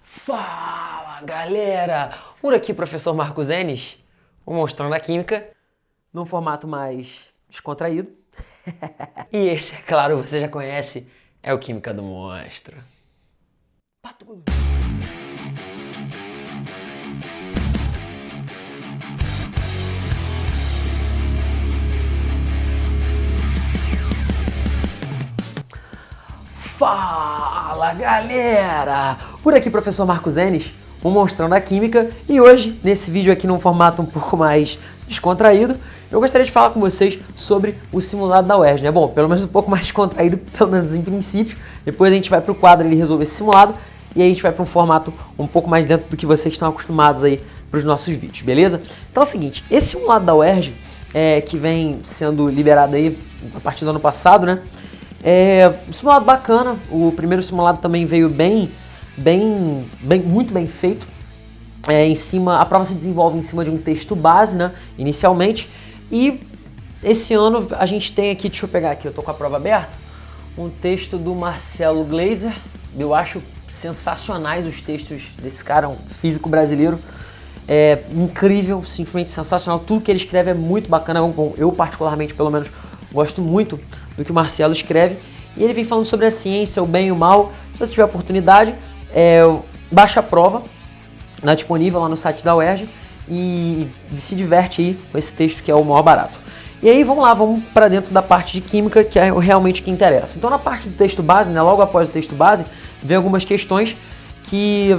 Fala, galera! Por aqui, professor Marcos Enes, o Monstrão da Química, num formato mais descontraído. E esse, é claro, você já conhece, é o Química do Monstro. Fala, galera! Por aqui, professor Marcos Enes, o Monstrão da Química, e hoje, nesse vídeo aqui num formato um pouco mais descontraído, eu gostaria de falar com vocês sobre o simulado da UERJ, né? Bom, pelo menos um pouco mais descontraído, pelo menos em princípio. Depois a gente vai para o quadro e resolver esse simulado, e aí a gente vai para um formato um pouco mais dentro do que vocês estão acostumados aí para os nossos vídeos, beleza? Então é o seguinte, esse simulado da UERJ, que vem sendo liberado aí a partir do ano passado, né? É um simulado bacana. O primeiro simulado também veio muito bem feito. A prova se desenvolve em cima de um texto base, né, inicialmente. E esse ano a gente tem aqui, deixa eu pegar aqui, eu tô com a prova aberta, um texto do Marcelo Gleiser. Eu acho sensacionais os textos desse cara, um físico brasileiro. É incrível, simplesmente sensacional. Tudo que ele escreve é muito bacana. Bom, eu particularmente, pelo menos, gosto muito do que o Marcelo escreve. E ele vem falando sobre a ciência, o bem e o mal. Se você tiver oportunidade, baixa a prova, tá disponível lá no site da UERJ, e se diverte aí com esse texto que é o maior barato. E aí vamos para dentro da parte de química, que é realmente o que interessa. Então na parte do texto base, né, logo após o texto base, vem algumas questões que...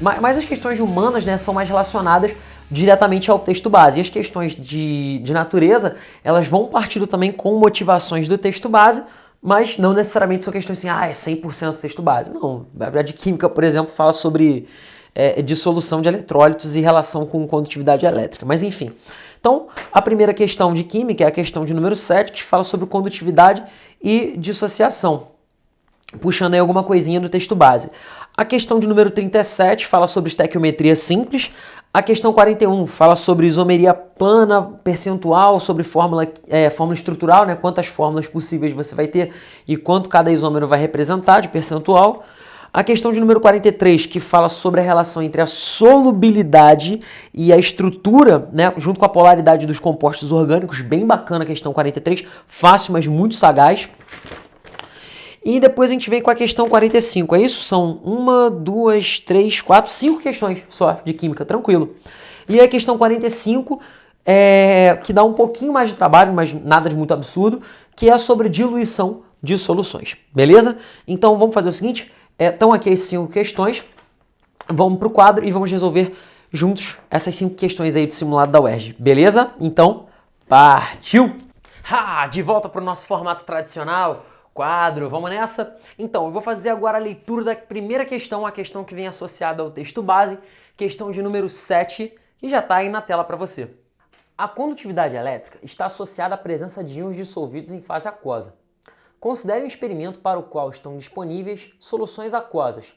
mas as questões humanas, né, são mais relacionadas diretamente ao texto base. E as questões de natureza, elas vão partindo também com motivações do texto base, mas não necessariamente são questões assim, é 100% texto base. Não, a de química, por exemplo, fala sobre dissolução de eletrólitos e relação com condutividade elétrica. Mas enfim, então a primeira questão de química é a questão de número 7, que fala sobre condutividade e dissociação, puxando aí alguma coisinha do texto base. A questão de número 37 fala sobre estequiometria simples. A questão 41 fala sobre isomeria plana, percentual, sobre fórmula estrutural, né? Quantas fórmulas possíveis você vai ter e quanto cada isômero vai representar de percentual. A questão de número 43, que fala sobre a relação entre a solubilidade e a estrutura, né? Junto com a polaridade dos compostos orgânicos. Bem bacana a questão 43, fácil, mas muito sagaz. E depois a gente vem com a questão 45, é isso? São 5 questões só de química, tranquilo. E a questão 45, que dá um pouquinho mais de trabalho, mas nada de muito absurdo, que é sobre diluição de soluções, beleza? Então vamos fazer o seguinte, estão aqui as 5 questões, vamos para o quadro e vamos resolver juntos essas 5 questões aí do simulado da UERJ, beleza? Então, partiu! De volta para o nosso formato tradicional, quadro, vamos nessa? Então, eu vou fazer agora a leitura da primeira questão, a questão que vem associada ao texto base, questão de número 7, que já está aí na tela para você. A condutividade elétrica está associada à presença de íons dissolvidos em fase aquosa. Considere um experimento para o qual estão disponíveis soluções aquosas,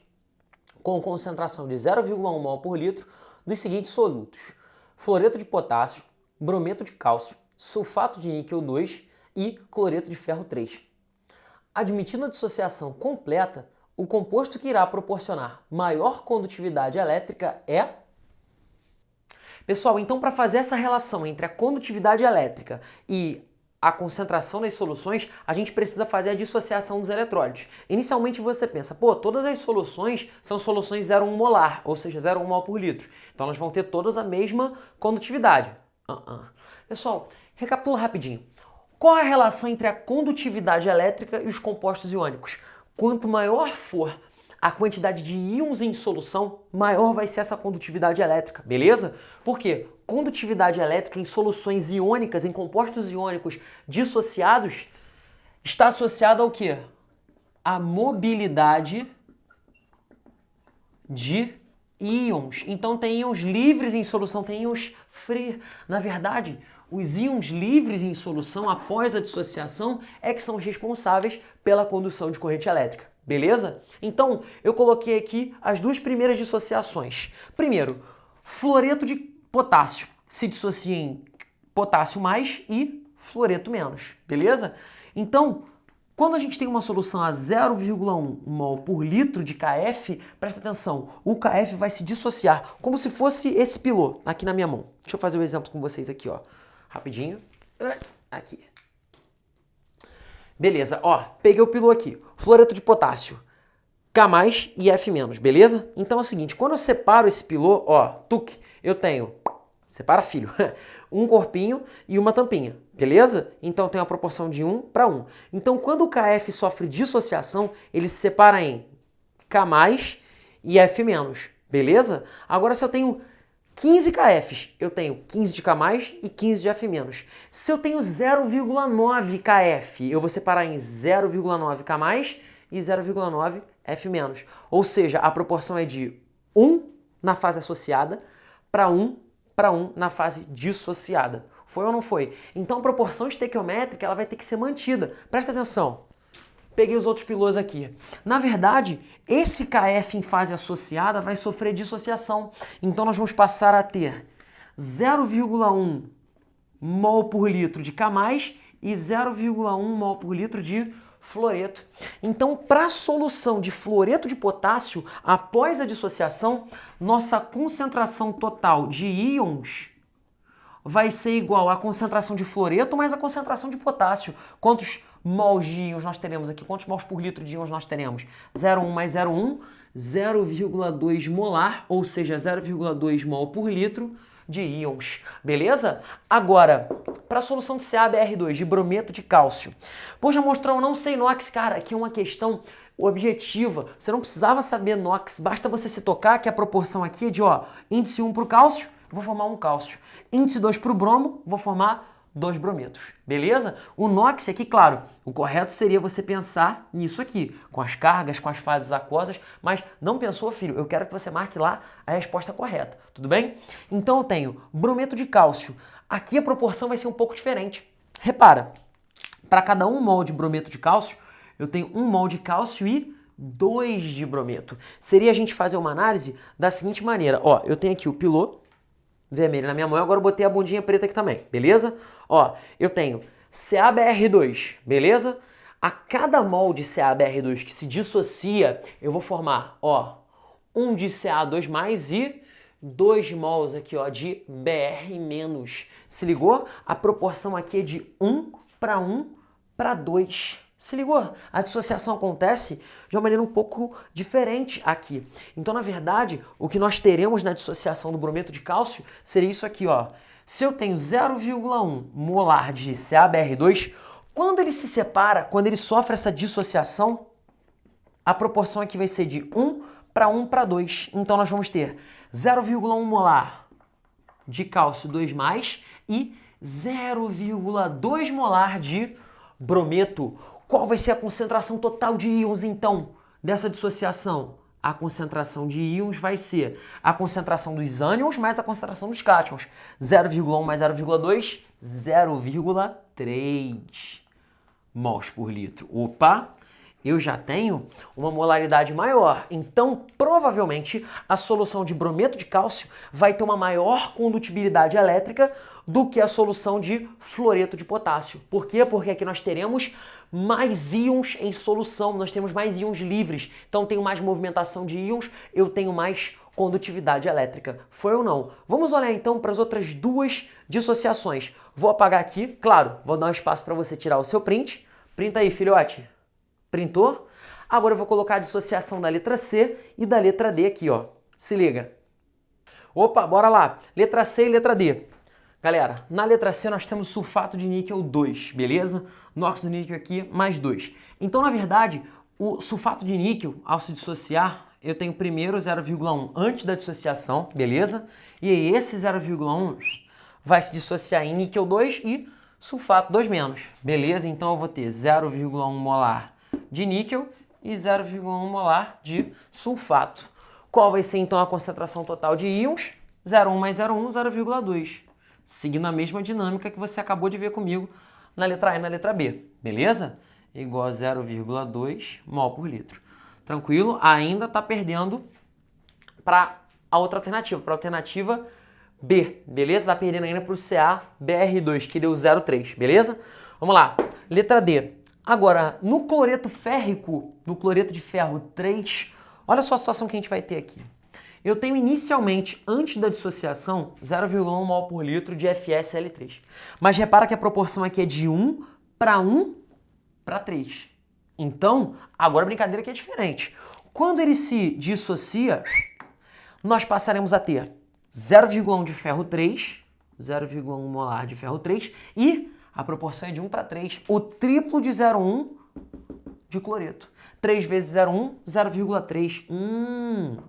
com concentração de 0,1 mol por litro dos seguintes solutos: fluoreto de potássio, brometo de cálcio, sulfato de níquel 2 e cloreto de ferro 3. Admitindo a dissociação completa, o composto que irá proporcionar maior condutividade elétrica é... Pessoal, então para fazer essa relação entre a condutividade elétrica e a concentração das soluções, a gente precisa fazer a dissociação dos eletrólitos. Inicialmente você pensa, todas as soluções são soluções 0,1 molar, ou seja, 0,1 mol por litro. Então elas vão ter todas a mesma condutividade. Pessoal, recapitula rapidinho. Qual é a relação entre a condutividade elétrica e os compostos iônicos? Quanto maior for a quantidade de íons em solução, maior vai ser essa condutividade elétrica, beleza? Por quê? Condutividade elétrica em soluções iônicas, em compostos iônicos dissociados, está associada ao quê? A mobilidade de íons. Então tem íons livres em solução, tem íons free. Na verdade, os íons livres em solução após a dissociação é que são responsáveis pela condução de corrente elétrica, beleza? Então, eu coloquei aqui as 2 primeiras dissociações. Primeiro, fluoreto de potássio se dissocia em potássio mais e fluoreto menos, beleza? Então, Quando a gente tem uma solução a 0,1 mol por litro de KF, presta atenção, o KF vai se dissociar, como se fosse esse pilô aqui na minha mão. Deixa eu fazer o exemplo com vocês aqui, ó. Rapidinho. Aqui. Beleza, ó, peguei o pilô aqui. Fluoreto de potássio, K+, e F-, beleza? Então é o seguinte, quando eu separo esse pilô, ó, eu tenho, separa filho, um corpinho e uma tampinha, beleza? Então tem uma proporção de 1 para 1. Então quando o KF sofre dissociação, ele se separa em K+, e F-, beleza? Agora se eu tenho 15 KFs, eu tenho 15 de K+, e 15 de F-. Se eu tenho 0,9 KF, eu vou separar em 0,9 K+, e 0,9 F-. Ou seja, a proporção é de 1 na fase associada para 1 na fase dissociada. Foi ou não foi? Então a proporção estequiométrica ela vai ter que ser mantida. Presta atenção. Peguei os outros pilôs aqui. Na verdade, esse KF em fase associada vai sofrer dissociação. Então nós vamos passar a ter 0,1 mol por litro de K+, e 0,1 mol por litro de fluoreto. Então, para a solução de fluoreto de potássio, após a dissociação, nossa concentração total de íons vai ser igual à concentração de fluoreto mais a concentração de potássio. Quantos mols de íons nós teremos aqui? Quantos mols por litro de íons nós teremos? 0,1 mais 0,1, 0,2 molar, ou seja, 0,2 mol por litro de íons, beleza? Agora, para a solução de CaBr2, de brometo de cálcio. Pô, já mostrou não sei NOx, cara, aqui é uma questão objetiva. Você não precisava saber NOx, basta você se tocar que a proporção aqui é de, ó, índice 1 para o cálcio, vou formar um cálcio. Índice 2 para o bromo, vou formar 2 brometos, beleza? O NOx aqui, claro, o correto seria você pensar nisso aqui, com as cargas, com as fases aquosas, mas não pensou, filho? Eu quero que você marque lá a resposta correta, tudo bem? Então eu tenho brometo de cálcio. Aqui a proporção vai ser um pouco diferente. Repara, para cada 1 mol de brometo de cálcio, eu tenho 1 mol de cálcio e 2 de brometo. Seria a gente fazer uma análise da seguinte maneira, ó, eu tenho aqui o pilô vermelho na minha mão, agora eu botei a bundinha preta aqui também, beleza? Ó, eu tenho CaBr2, beleza? A cada mol de CaBr2 que se dissocia, eu vou formar, ó, 1 de Ca2+, e 2 mols aqui, ó, de Br-. Se ligou? A proporção aqui é de 1 para 2. Se ligou? A dissociação acontece de uma maneira um pouco diferente aqui. Então, na verdade, o que nós teremos na dissociação do brometo de cálcio seria isso aqui, ó. Se eu tenho 0,1 molar de CaBr2, quando ele se separa, quando ele sofre essa dissociação, a proporção aqui vai ser de 1 para 2. Então, nós vamos ter 0,1 molar de cálcio 2+, e 0,2 molar de brometo. Qual vai ser a concentração total de íons, então, dessa dissociação? A concentração de íons vai ser a concentração dos ânions mais a concentração dos cátions. 0,1 mais 0,2, 0,3 mols por litro. Opa! Eu já tenho uma molaridade maior, então provavelmente a solução de brometo de cálcio vai ter uma maior condutibilidade elétrica do que a solução de fluoreto de potássio. Por quê? Porque aqui nós teremos mais íons em solução, nós temos mais íons livres, então tenho mais movimentação de íons, eu tenho mais condutividade elétrica. Foi ou não? Vamos olhar então para as outras duas dissociações. Vou apagar aqui, claro, vou dar um espaço para você tirar o seu print. Printa aí, filhote. Printou? Agora eu vou colocar a dissociação da letra C e da letra D aqui, ó. Se liga. Opa, bora lá. Letra C e letra D. Galera, na letra C nós temos sulfato de níquel 2, beleza? NOx do níquel aqui, mais 2. Então, na verdade, o sulfato de níquel, ao se dissociar, eu tenho primeiro 0,1 antes da dissociação, beleza? E aí esse 0,1 vai se dissociar em níquel 2 e sulfato 2-, beleza? Então eu vou ter 0,1 molar de níquel e 0,1 molar de sulfato. Qual vai ser então a concentração total de íons? 0,1 mais 0,1, 0,2. Seguindo a mesma dinâmica que você acabou de ver comigo na letra A e na letra B, beleza? Igual a 0,2 mol por litro. Tranquilo? Ainda está perdendo para a outra alternativa, para a alternativa B, beleza? Está perdendo ainda para o CaBr2, que deu 0,3, beleza? Vamos lá. Letra D. Agora, no cloreto férrico, no cloreto de ferro 3, olha só a situação que a gente vai ter aqui. Eu tenho inicialmente, antes da dissociação, 0,1 mol por litro de FeSL3. Mas repara que a proporção aqui é de 1 para 1 para 3. Então, agora a brincadeira aqui é diferente. Quando ele se dissocia, nós passaremos a ter 0,1 de ferro 3, 0,1 molar de ferro 3 e a proporção é de 1 para 3, o triplo de 0,1 de cloreto. 3 vezes 0,1, 0,3.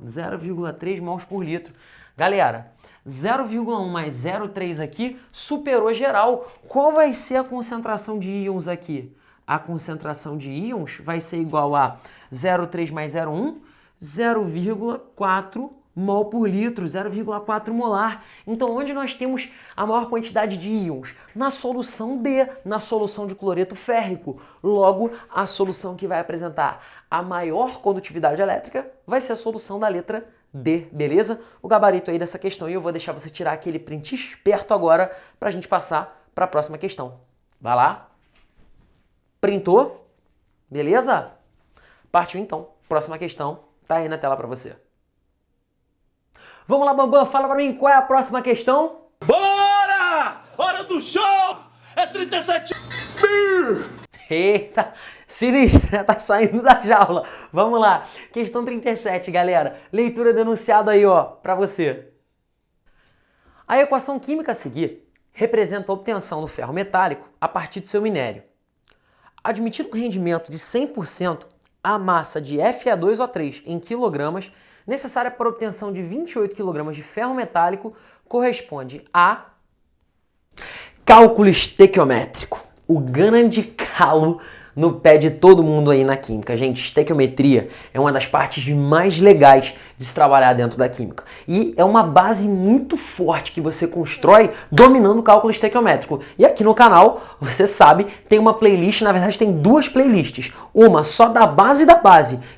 0,3 mols por litro. Galera, 0,1 mais 0,3 aqui superou geral. Qual vai ser a concentração de íons aqui? A concentração de íons vai ser igual a 0,3 mais 0,1, 0,4 mol por litro, 0,4 molar. Então, onde nós temos a maior quantidade de íons? Na solução D, na solução de cloreto férrico. Logo, a solução que vai apresentar a maior condutividade elétrica vai ser a solução da letra D, beleza? O gabarito aí dessa questão, e eu vou deixar você tirar aquele print esperto agora para a gente passar para a próxima questão. Vai lá. Printou? Beleza? Partiu então. Próxima questão tá aí na tela para você. Vamos lá, Bambam, fala pra mim qual é a próxima questão. Bora! Hora do show! É 37... Eita, sinistra, tá saindo da jaula. Vamos lá, questão 37, galera. Leitura do enunciado aí, ó, pra você. A equação química a seguir representa a obtenção do ferro metálico a partir do seu minério. Admitido o rendimento de 100%, a massa de Fe2O3 em quilogramas necessária para a obtenção de 28 kg de ferro metálico corresponde a cálculo estequiométrico, o grande calo no pé de todo mundo aí na química. Gente, estequiometria é uma das partes mais legais de se trabalhar dentro da química. E é uma base muito forte que você constrói dominando o cálculo estequiométrico. E aqui no canal, você sabe, tem uma playlist, na verdade tem duas playlists. Uma só da base,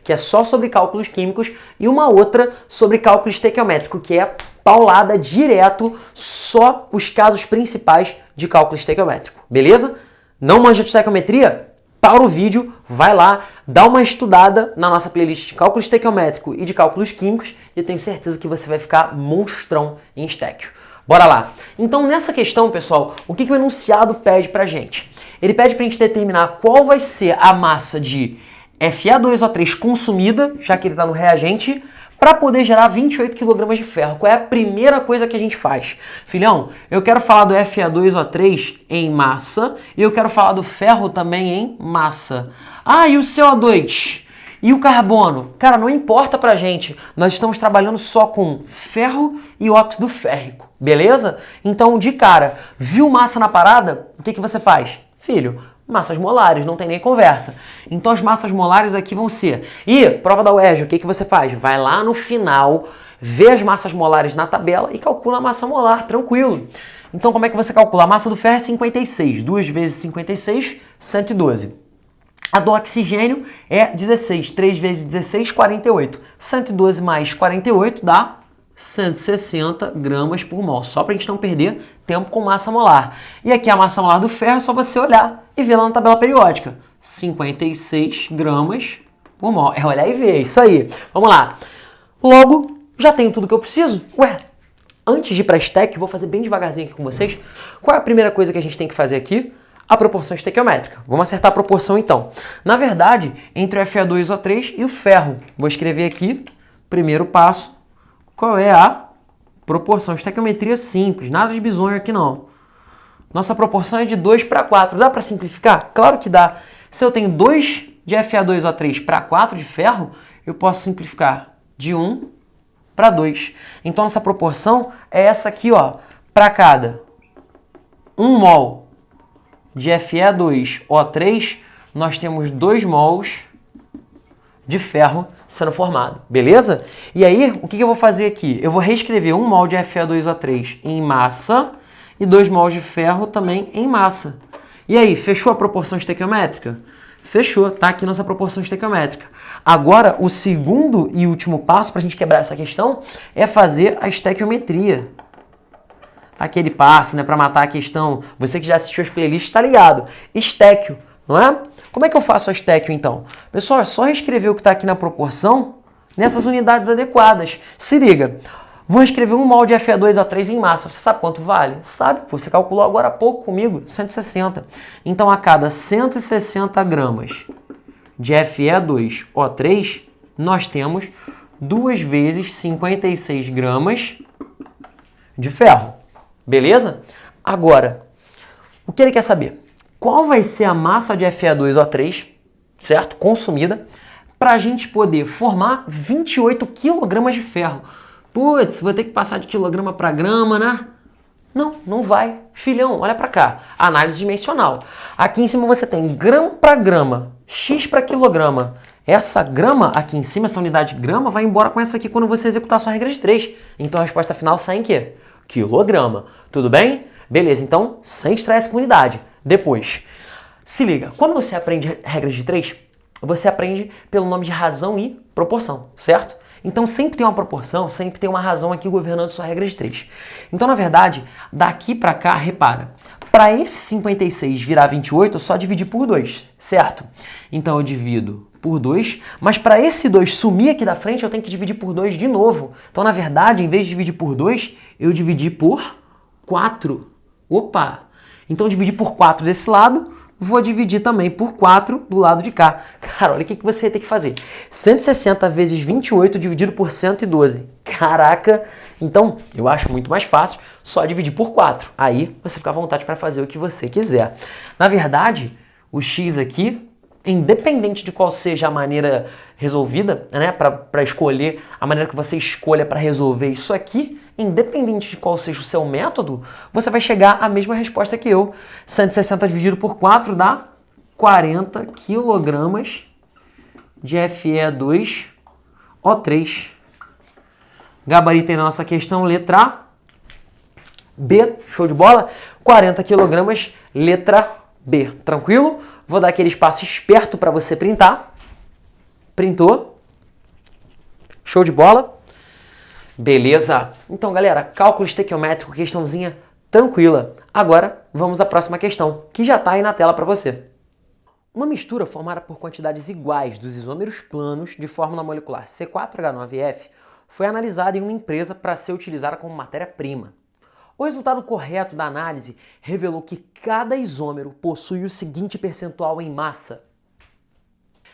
que é só sobre cálculos químicos, e uma outra sobre cálculo estequiométrico, que é paulada direto, só os casos principais de cálculo estequiométrico. Beleza? Não manja de estequiometria? Para o vídeo, vai lá, dá uma estudada na nossa playlist de cálculo estequiométrico e de cálculos químicos e eu tenho certeza que você vai ficar monstrão em estéquio. Bora lá! Então, nessa questão, pessoal, o que o enunciado pede pra gente? Ele pede pra gente determinar qual vai ser a massa de Fe2O3 consumida, já que ele está no reagente, para poder gerar 28 kg de ferro. Qual é a primeira coisa que a gente faz? Filhão, eu quero falar do Fe2O3 em massa e eu quero falar do ferro também em massa. Ah, e o CO2? E o carbono? Cara, não importa pra gente. Nós estamos trabalhando só com ferro e óxido férrico, beleza? Então, de cara, viu massa na parada? O que você faz? Filho, massas molares, não tem nem conversa. Então as massas molares aqui vão ser... E, prova da UERJ, o que você faz? Vai lá no final, vê as massas molares na tabela e calcula a massa molar, tranquilo. Então como é que você calcula? A massa do ferro é 56. 2 vezes 56, 112. A do oxigênio é 16. 3 vezes 16, 48. 112 mais 48 dá 160 gramas por mol, só para a gente não perder tempo com massa molar. E aqui a massa molar do ferro é só você olhar e ver lá na tabela periódica. 56 gramas por mol. É olhar e ver, é isso aí. Vamos lá. Logo, já tenho tudo que eu preciso? Ué, antes de ir para a STEC, vou fazer bem devagarzinho aqui com vocês. Qual é a primeira coisa que a gente tem que fazer aqui? A proporção estequiométrica. Vamos acertar a proporção então. Na verdade, entre o Fe2O3 e o ferro. Vou escrever aqui, primeiro passo, qual é a proporção? Estequiometria simples, nada de bizonho aqui não. Nossa proporção é de 2 para 4. Dá para simplificar? Claro que dá. Se eu tenho 2 de Fe2O3 para 4 de ferro, eu posso simplificar de 1 para 2. Então, nossa proporção é essa aqui, ó. Para cada 1 mol de Fe2O3, nós temos 2 mols de ferro sendo formado, beleza? E aí, o que eu vou fazer aqui? Eu vou reescrever 1 mol de Fe2O3 em massa e 2 mols de ferro também em massa. E aí, fechou a proporção estequiométrica? Fechou, tá aqui nossa proporção estequiométrica. Agora, o segundo e último passo para a gente quebrar essa questão é fazer a estequiometria. Aquele passo, né, para matar a questão. Você que já assistiu as playlists está ligado. Estéquio. não é? Como é que eu faço a estéquio, então? Pessoal, é só reescrever o que está aqui na proporção nessas unidades adequadas. Se liga, vou escrever 1 mol de Fe2O3 em massa. Você sabe quanto vale? Sabe, pô, você calculou agora há pouco comigo, 160. Então, a cada 160 gramas de Fe2O3, nós temos 2 vezes 56 gramas de ferro. Beleza? Agora, o que ele quer saber? Qual vai ser a massa de Fe2O3, certo? Consumida, para a gente poder formar 28 kg de ferro. Putz, vou ter que passar de quilograma para grama, né? Não, não vai. Filhão, olha para cá. Análise dimensional. Aqui em cima você tem grama para grama, X para quilograma. Essa grama aqui em cima, essa unidade de grama, vai embora com essa aqui quando você executar a sua regra de 3. Então a resposta final sai em quê? Quilograma. Tudo bem? Beleza, então sem estresse com unidade. Depois, se liga. Quando você aprende regras de 3, você aprende pelo nome de razão e proporção, certo? Então sempre tem uma proporção, sempre tem uma razão aqui governando sua regra de 3. Então, na verdade, daqui para cá, repara, para esse 56 virar 28, eu só dividi por 2, certo? Então eu divido por 2, mas para esse 2 sumir aqui da frente, eu tenho que dividir por 2 de novo. Então, na verdade, em vez de dividir por 2, eu dividi por 4. Opa! Então, eu dividi por 4 desse lado, vou dividir também por 4 do lado de cá. Cara, olha o que você vai ter que fazer. 160 vezes 28 dividido por 112. Caraca! Então, eu acho muito mais fácil só dividir por 4. Aí, você fica à vontade para fazer o que você quiser. Na verdade, o x aqui, independente de qual seja a maneira resolvida, né, para escolher a maneira que você escolha para resolver isso aqui, independente de qual seja o seu método, você vai chegar à mesma resposta que eu. 160 dividido por 4 dá 40 kg de Fe2O3. Gabarito aí na nossa questão, letra A. B, show de bola? 40 kg, letra B. Tranquilo? Vou dar aquele espaço esperto para você printar. Printou. Show de bola? Beleza. Então, galera, cálculo estequiométrico, questãozinha tranquila. Agora, vamos à próxima questão, que já está aí na tela para você. Uma mistura formada por quantidades iguais dos isômeros planos de fórmula molecular C4H9F foi analisada em uma empresa para ser utilizada como matéria-prima. O resultado correto da análise revelou que cada isômero possui o seguinte percentual em massa.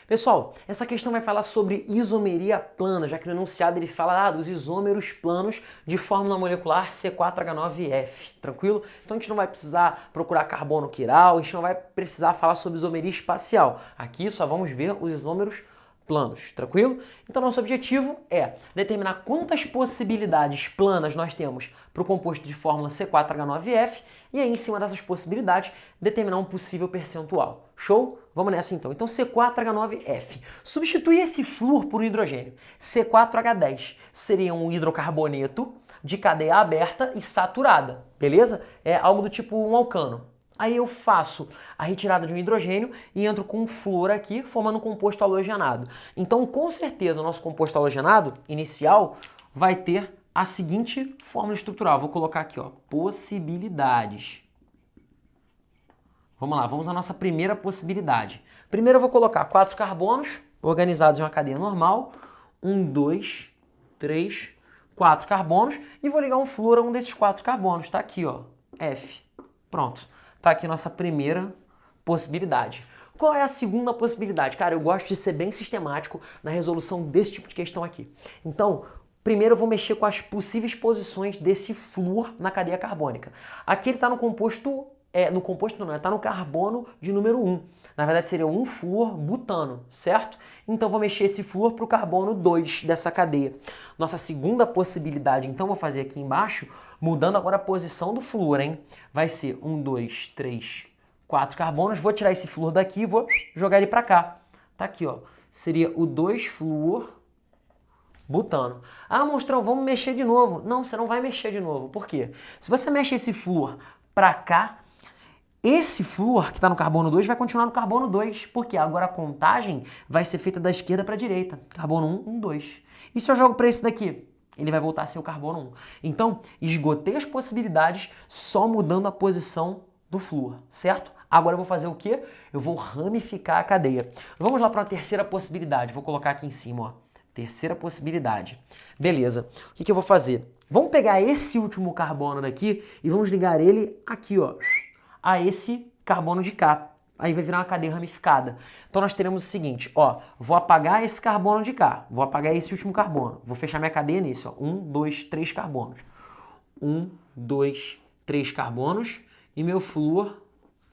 Pessoal, essa questão vai falar sobre isomeria plana, já que no enunciado ele fala dos isômeros planos de fórmula molecular C4H9F, tranquilo? Então a gente não vai precisar procurar carbono quiral, a gente não vai precisar falar sobre isomeria espacial. Aqui só vamos ver os isômeros planos, tranquilo? Então nosso objetivo é determinar quantas possibilidades planas nós temos para o composto de fórmula C4H9F e aí em cima dessas possibilidades determinar um possível percentual. Show? Vamos nessa então. Então C4H9F. Substitui esse flúor por um hidrogênio. C4H10 seria um hidrocarboneto de cadeia aberta e saturada, beleza? É algo do tipo um alcano. Aí eu faço a retirada de um hidrogênio e entro com um flúor aqui, formando um composto halogenado. Então, com certeza, o nosso composto halogenado inicial vai ter a seguinte fórmula estrutural. Vou colocar aqui, ó, possibilidades. Vamos lá, vamos à nossa primeira possibilidade. Primeiro eu vou colocar 4 carbonos organizados em uma cadeia normal. 1, 2, 3, 4 carbonos. E vou ligar um flúor a um desses 4 carbonos. Tá aqui, ó, F. Pronto. Tá aqui nossa primeira possibilidade. Qual é a segunda possibilidade? Cara, eu gosto de ser bem sistemático na resolução desse tipo de questão aqui. Então, primeiro eu vou mexer com as possíveis posições desse flúor na cadeia carbônica. Aqui ele está no composto, está no carbono de número 1. Na verdade seria um flúor butano, certo? Então vou mexer esse flúor para o carbono 2 dessa cadeia. Nossa segunda possibilidade, então vou fazer aqui embaixo, mudando agora a posição do flúor, hein? Vai ser 1, 2, 3, 4 carbonos. Vou tirar esse flúor daqui e vou jogar ele para cá. Tá aqui, ó. Seria o 2-flúor butano. Ah, monstrão, vamos mexer de novo. Não, você não vai mexer de novo. Por quê? Se você mexe esse flúor para cá, esse flúor que está no carbono 2 vai continuar no carbono 2, porque agora a contagem vai ser feita da esquerda para a direita. Carbono 1, 1, 2. E se eu jogo para esse daqui? Ele vai voltar a ser o carbono 1. Então, esgotei as possibilidades só mudando a posição do flúor, certo? Agora eu vou fazer o quê? Eu vou ramificar a cadeia. Vamos lá para a terceira possibilidade. Vou colocar aqui em cima, ó. Terceira possibilidade. Beleza. O que eu vou fazer? Vamos pegar esse último carbono daqui e vamos ligar ele aqui, ó, a esse carbono de cá. Aí vai virar uma cadeia ramificada. Então nós teremos o seguinte, ó, vou apagar esse carbono de cá, vou apagar esse último carbono, vou fechar minha cadeia nisso, ó, 1, 2, 3 carbonos. 1, 2, 3 carbonos e meu flúor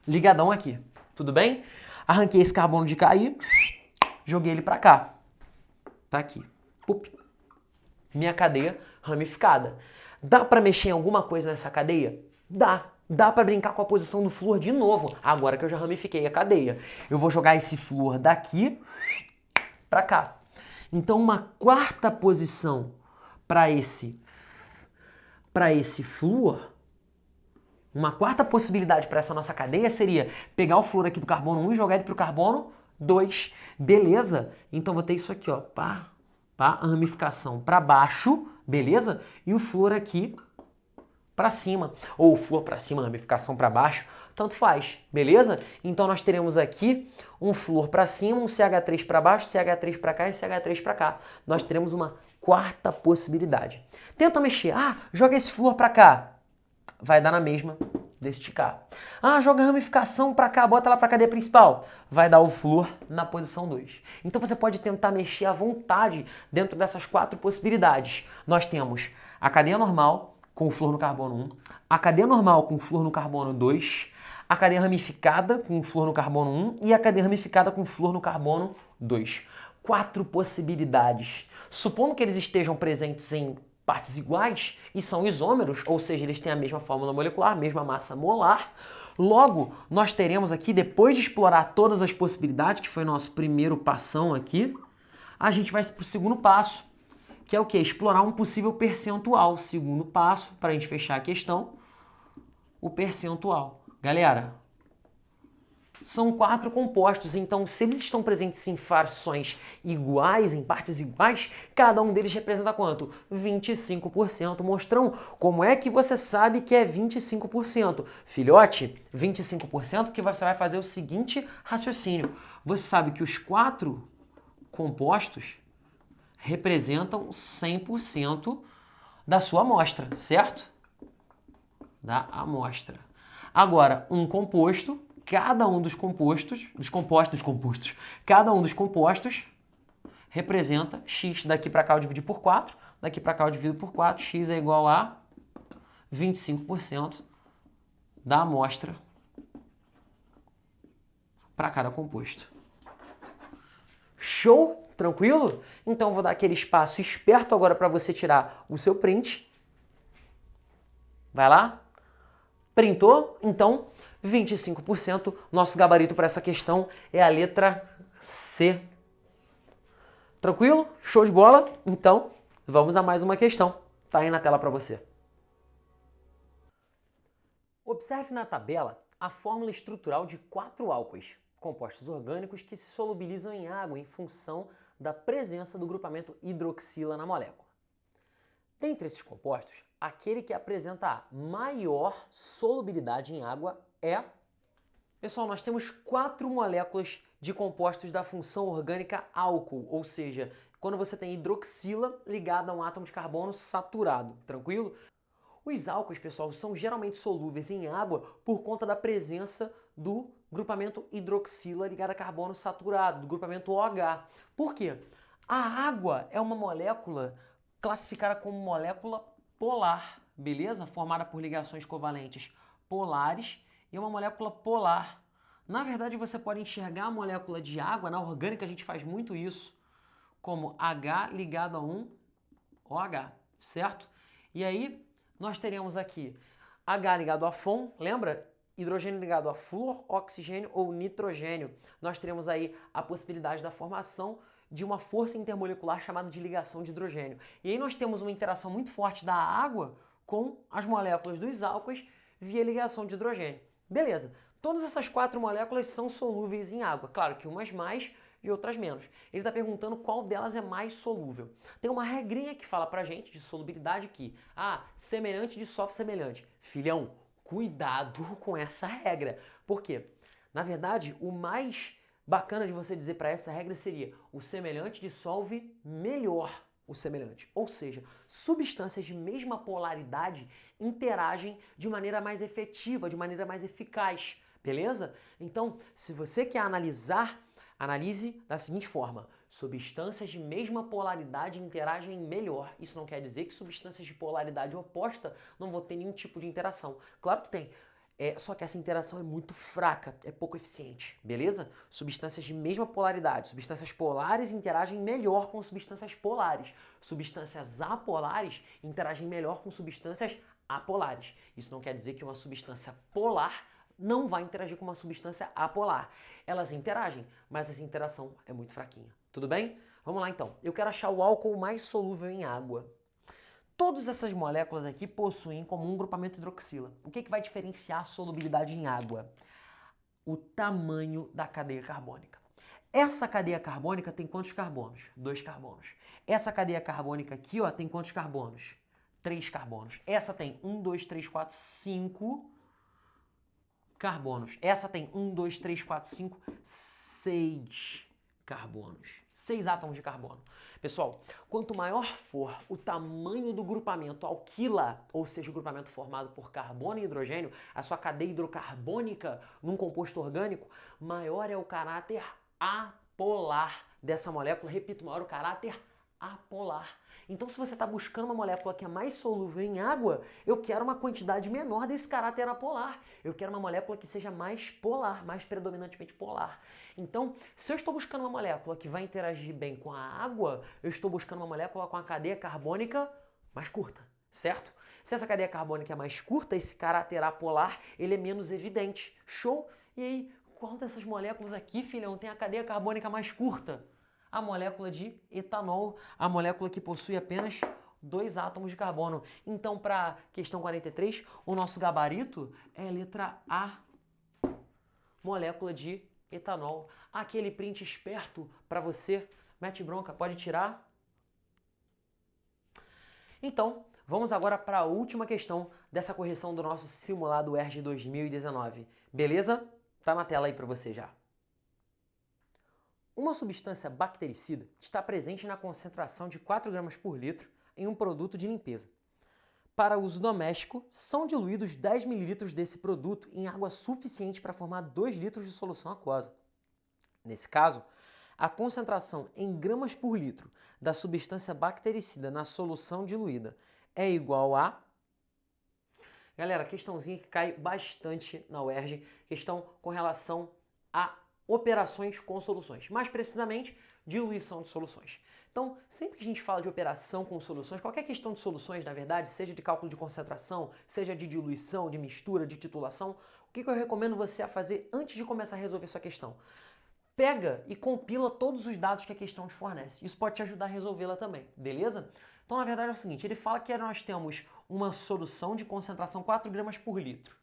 ligadão aqui, tudo bem? Arranquei esse carbono de cá aí, joguei ele pra cá. Tá aqui. Pup. Minha cadeia ramificada. Dá pra mexer em alguma coisa nessa cadeia? Dá. Dá pra brincar com a posição do flúor de novo, agora que eu já ramifiquei a cadeia. Eu vou jogar esse flúor daqui pra cá. Então uma quarta posição para esse flúor, uma quarta possibilidade para essa nossa cadeia seria pegar o flúor aqui do carbono 1 e jogar ele pro carbono 2. Beleza? Então vou ter isso aqui, ó, pá, a ramificação para baixo, beleza? E o flúor aqui para cima, ou o flúor para cima, ramificação para baixo, tanto faz, beleza? Então nós teremos aqui um flúor para cima, um CH3 para baixo, CH3 para cá e CH3 para cá. Nós teremos uma quarta possibilidade. Tenta mexer, joga esse flúor para cá, vai dar na mesma deste cá. Joga a ramificação para cá, bota lá para a cadeia principal, vai dar o flúor na posição 2. Então você pode tentar mexer à vontade dentro dessas quatro possibilidades. Nós temos a cadeia normal, com o flúor no carbono 1, a cadeia normal com o flúor no carbono 2, a cadeia ramificada com o flúor no carbono 1 e a cadeia ramificada com o flúor no carbono 2. Quatro possibilidades. Supondo que eles estejam presentes em partes iguais e são isômeros, ou seja, eles têm a mesma fórmula molecular, mesma massa molar, logo nós teremos aqui, depois de explorar todas as possibilidades, que foi nosso primeiro passão aqui, a gente vai para o segundo passo, que é o quê? Explorar um possível percentual. Segundo passo, para a gente fechar a questão, o percentual. Galera, são 4 compostos, então se eles estão presentes em frações iguais, em partes iguais, cada um deles representa quanto? 25%. Mostrão, como é que você sabe que é 25%? Filhote, 25% que você vai fazer o seguinte raciocínio. Você sabe que os 4 compostos representam 100% da sua amostra, certo? Da amostra. Agora, um composto, cada um dos compostos, cada um dos compostos representa x. Daqui para cá eu dividi por 4, daqui para cá eu divido por 4, x é igual a 25% da amostra para cada composto. Show? Tranquilo? Então vou dar aquele espaço esperto agora para você tirar o seu print. Vai lá. Printou? Então, 25%. Nosso gabarito para essa questão é a letra C. Tranquilo? Show de bola? Então, vamos a mais uma questão. Tá aí na tela para você. Observe na tabela a fórmula estrutural de 4 álcoois, compostos orgânicos que se solubilizam em água em função da presença do grupamento hidroxila na molécula. Dentre esses compostos, aquele que apresenta a maior solubilidade em água é... Pessoal, nós temos 4 moléculas de compostos da função orgânica álcool, ou seja, quando você tem hidroxila ligada a um átomo de carbono saturado, tranquilo? Os álcoois, pessoal, são geralmente solúveis em água por conta da presença do grupamento hidroxila ligado a carbono saturado, do grupamento OH. Por quê? A água é uma molécula classificada como molécula polar, beleza? Formada por ligações covalentes polares e uma molécula polar. Na verdade, você pode enxergar a molécula de água, na orgânica a gente faz muito isso, como H ligado a um OH, certo? E aí, nós teremos aqui H ligado a FON, lembra? Hidrogênio ligado a flúor, oxigênio ou nitrogênio. Nós teremos aí a possibilidade da formação de uma força intermolecular chamada de ligação de hidrogênio. E aí nós temos uma interação muito forte da água com as moléculas dos álcoois via ligação de hidrogênio. Beleza, todas essas 4 moléculas são solúveis em água. Claro que umas mais e outras menos. Ele está perguntando qual delas é mais solúvel. Tem uma regrinha que fala pra gente de solubilidade que, semelhante dissolve semelhante. Filhão, cuidado com essa regra. Por quê? Na verdade, o mais bacana de você dizer para essa regra seria: o semelhante dissolve melhor o semelhante. Ou seja, substâncias de mesma polaridade interagem de maneira mais efetiva, de maneira mais eficaz, beleza? Então, se você quer analisar, analise da seguinte forma: substâncias de mesma polaridade interagem melhor. Isso não quer dizer que substâncias de polaridade oposta não vão ter nenhum tipo de interação. Claro que tem. Só que essa interação é muito fraca, é pouco eficiente, beleza? Substâncias de mesma polaridade, substâncias polares interagem melhor com substâncias polares. Substâncias apolares interagem melhor com substâncias apolares. Isso não quer dizer que uma substância polar não vai interagir com uma substância apolar. Elas interagem, mas essa interação é muito fraquinha. Tudo bem? Vamos lá então. Eu quero achar o álcool mais solúvel em água. Todas essas moléculas aqui possuem como um grupamento hidroxila. O que vai diferenciar a solubilidade em água? O tamanho da cadeia carbônica. Essa cadeia carbônica tem quantos carbonos? 2 carbonos. Essa cadeia carbônica aqui, ó, tem quantos carbonos? 3 carbonos. Essa tem 1, 2, 3, 4, 5 carbonos. Essa tem 1, 2, 3, 4, 5, 6 carbonos. 6 átomos de carbono. Pessoal, quanto maior for o tamanho do grupamento alquila, ou seja, o grupamento formado por carbono e hidrogênio, a sua cadeia hidrocarbônica num composto orgânico, maior é o caráter apolar dessa molécula. Repito, maior o caráter apolar. Então, se você está buscando uma molécula que é mais solúvel em água, eu quero uma quantidade menor desse caráter apolar. Eu quero uma molécula que seja mais polar, mais predominantemente polar. Então, se eu estou buscando uma molécula que vai interagir bem com a água, eu estou buscando uma molécula com a cadeia carbônica mais curta, certo? Se essa cadeia carbônica é mais curta, esse caráter apolar, ele é menos evidente. Show? E aí, qual dessas moléculas aqui, filhão, tem a cadeia carbônica mais curta? A molécula de etanol, a molécula que possui apenas 2 átomos de carbono. Então, para a questão 43, o nosso gabarito é a letra A, molécula de etanol. Aquele print esperto para você, mete bronca, pode tirar. Então, vamos agora para a última questão dessa correção do nosso simulado UERJ 2019. Beleza? Tá na tela aí para você já. Uma substância bactericida está presente na concentração de 4 gramas por litro em um produto de limpeza. Para uso doméstico, são diluídos 10 ml desse produto em água suficiente para formar 2 litros de solução aquosa. Nesse caso, a concentração em gramas por litro da substância bactericida na solução diluída é igual a... Galera, questãozinha que cai bastante na UERJ, questão com relação a operações com soluções, mais precisamente, diluição de soluções. Então, sempre que a gente fala de operação com soluções, qualquer questão de soluções, na verdade, seja de cálculo de concentração, seja de diluição, de mistura, de titulação, o que eu recomendo você a fazer antes de começar a resolver sua questão? Pega e compila todos os dados que a questão te fornece. Isso pode te ajudar a resolvê-la também, beleza? Então, na verdade, é o seguinte, ele fala que nós temos uma solução de concentração 4 gramas por litro.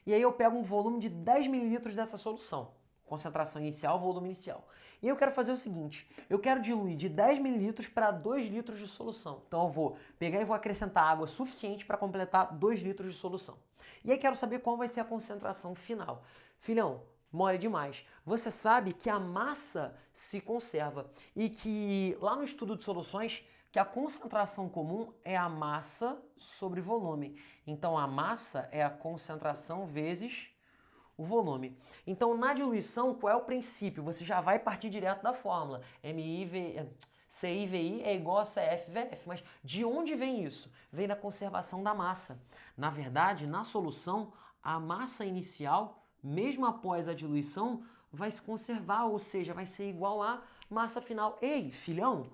E aí eu pego um volume de 10 ml dessa solução. Concentração inicial, volume inicial. E eu quero fazer o seguinte, eu quero diluir de 10 ml para 2 litros de solução. Então eu vou pegar e vou acrescentar água suficiente para completar 2 litros de solução. E aí quero saber qual vai ser a concentração final. Filhão, mole demais. Você sabe que a massa se conserva e que lá no estudo de soluções, que a concentração comum é a massa sobre volume. Então a massa é a concentração vezes o volume. Então, na diluição, qual é o princípio? Você já vai partir direto da fórmula. CIVI é igual a CFVF. Mas de onde vem isso? Vem da conservação da massa. Na verdade, na solução, a massa inicial, mesmo após a diluição, vai se conservar, ou seja, vai ser igual à massa final. Ei, filhão,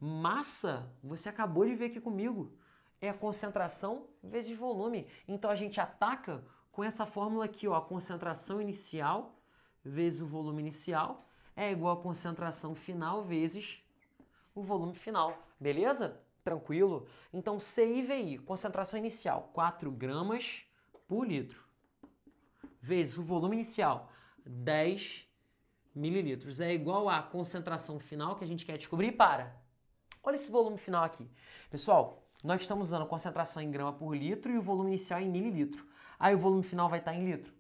massa, você acabou de ver aqui comigo, é a concentração vezes volume. Então, a gente ataca com essa fórmula aqui, ó, a concentração inicial vezes o volume inicial é igual a concentração final vezes o volume final, beleza? Tranquilo? Então, CIVI, concentração inicial, 4 gramas por litro, vezes o volume inicial, 10 mililitros, é igual a concentração final que a gente quer descobrir para. Olha esse volume final aqui. Pessoal, nós estamos usando a concentração em grama por litro e o volume inicial em mililitro. Aí o volume final vai estar em litro?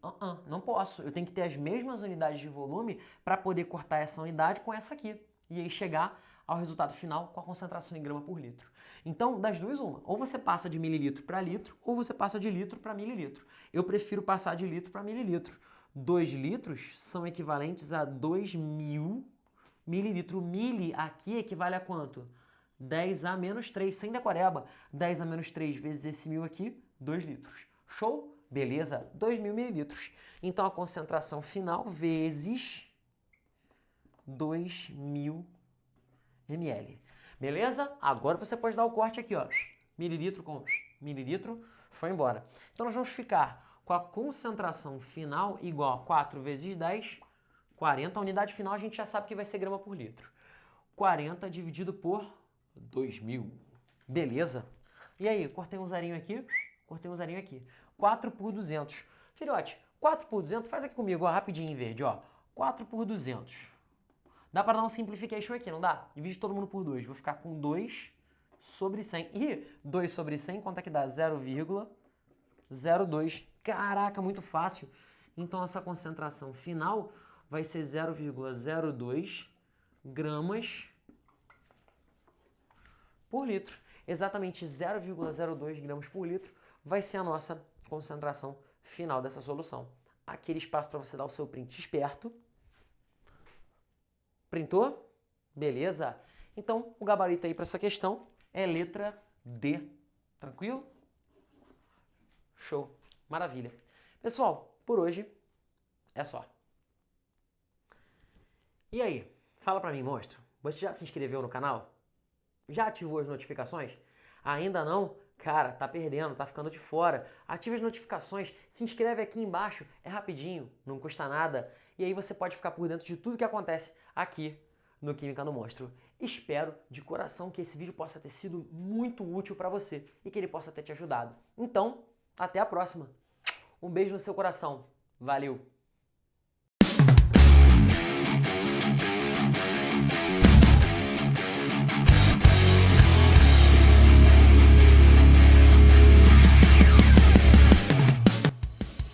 Não posso. Eu tenho que ter as mesmas unidades de volume para poder cortar essa unidade com essa aqui. E aí chegar ao resultado final com a concentração em grama por litro. Então, das duas, uma. Ou você passa de mililitro para litro, ou você passa de litro para mililitro. Eu prefiro passar de litro para mililitro. 2 litros são equivalentes a 2.000 mililitros. Mili aqui equivale a quanto? 10 a menos 3, sem decoreba. 10 a menos 3 vezes esse 1.000 aqui, 2 litros. Show? Beleza? 2.000 mililitros. Então a concentração final vezes 2.000 ml. Beleza? Agora você pode dar o corte aqui, ó. Mililitro com mililitro, foi embora. Então nós vamos ficar com a concentração final igual a 4 vezes 10, 40. A unidade final a gente já sabe que vai ser grama por litro. 40 dividido por 2.000. Beleza? E aí, cortei um zerinho aqui, cortei um zerinho aqui. 4 por 200. Filhote, 4 por 200, faz aqui comigo, ó, rapidinho em verde, ó. 4 por 200. Dá para dar um simplification aqui, não dá? Divide todo mundo por 2. Vou ficar com 2 sobre 100. Ih, 2 sobre 100, quanto é que dá? 0,02. Caraca, muito fácil. Então, essa concentração final vai ser 0,02 gramas por litro. Exatamente 0,02 gramas por litro vai ser a nossa concentração final dessa solução. Aquele espaço para você dar o seu print esperto. Printou? Beleza? Então, o gabarito aí para essa questão é letra D. Tranquilo? Show. Maravilha. Pessoal, por hoje é só. E aí? Fala pra mim, monstro. Você já se inscreveu no canal? Já ativou as notificações? Ainda não? Cara, tá perdendo, tá ficando de fora. Ative as notificações, se inscreve aqui embaixo, é rapidinho, não custa nada. E aí você pode ficar por dentro de tudo que acontece aqui no Química no Monstro. Espero de coração que esse vídeo possa ter sido muito útil para você e que ele possa ter te ajudado. Então, até a próxima. Um beijo no seu coração. Valeu!